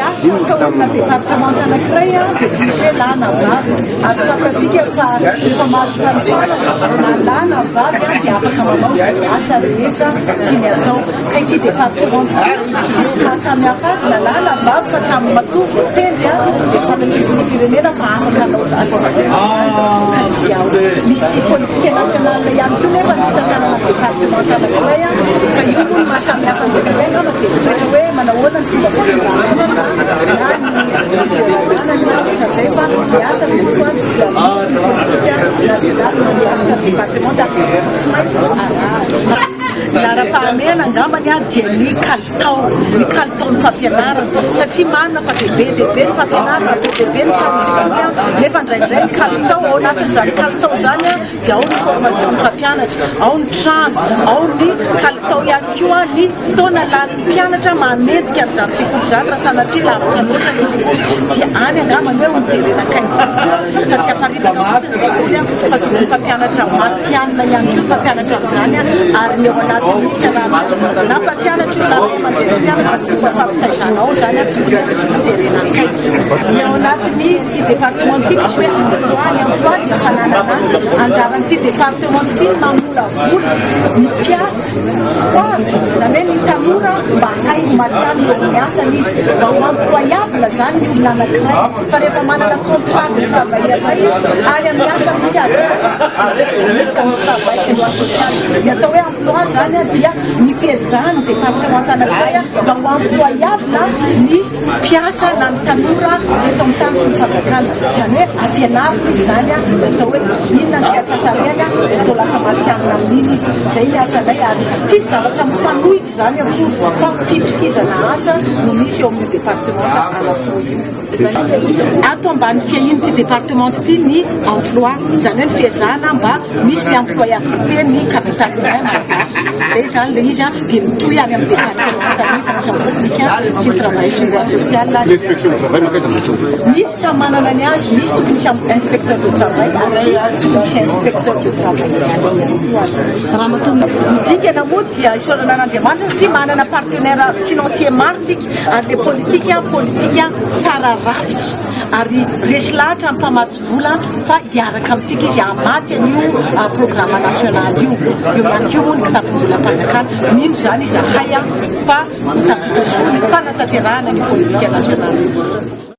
miasa kaolona département anankiray dia tsy misy hoe lana vavy ary fantatsika fa efa mahazo fanifana na lana vavy dia afaka manao izay asa rehetra tiany atao ka ity département tsisy mahasamihafa azy na lana vavy fa samy matovy tendry dia fantatrivony firenena fa afaka anao asa misy politique nationale ihany koa nefa ny fitantanana département anankiray fa io no mahasamihafa antsika ilay nama dia ohatra hoe manahoana ny fomba fampianarana zay fa miasa koa politique nationale mandiafitra département tsy maintsy lara-pahamehana angambany dia ny kalitaon'ny fampianarana satria manana fa be ny fampianarana be ny tranontsika nefa indraindray ny kalitao ao anatin'izany kalitao zany dia ao ny formation ny mpampianatra ao ny trano ao ny kalitao ihany koa ny fotoana lalin'ny mpianatra manenjika an'izany sekoly zany raha sanatria lavitra loatra ny sekoly dia any angambany hoe mijerenakaingo fa tsy amparitana fotsiny sekoly fa tokony mpampianatra matianina ihany koa mpampianatra amin'izany ary ny ao anatin'ny fianarana na mpampianatra io na hoe manjery mpianatra fomba fampisaizana ao zany tokony mijerenakaingo ny ao anatin'ny ty département ty misy hoe emploi dia fananana azy anjaran'ity département ty mamolavola ny mpiasa hoavy zany hoe ny tanora mba hay matiany eo ny asany izy mba ho employable zany ny olona anankiray fa rehefa manana contrat de travail atao izy any amin'ny asa misy azy travail loi sociale ny atao hoe emploi zany dia ny fiezahany département anankiray mba ho employable ny mpiasa na ny tanora eto amin'ny tany sy ny fanjakana zany hoe ampianarina izy zany atao hoe inona ny fiatsasareny atao lasa matianina amin'iny izy zay ny asanay ary tsisy zavatra mifanohitra zany akory fa fitokizana asa no misy eo amin'ny département ato ambany fiahin'ity département ity ny emploi zany hoe ny fiezahana mba misy ny employabilité ny capital humain malagasy zay zany le izy dia mitohy any amin'ny département ny fonction publique sy ny travail sy loi sociale misy samy manana ny azy misy tokony misy inspecteur de travail ary tokony misy inspecteur de travail midikana moa dia isorana an'Andriamanitra satria manana partenaire financier maro tsika ary le politique tsara rafitra ary resy lahatra amin'ny mpamatsy vola fa hiaraka amintsika izy hamatsy an'io programme national io ihany koa moa ny kitapon'olom-panjakana mino zany izy haya fa tafika soa ny fanatanterahana ny politique nationale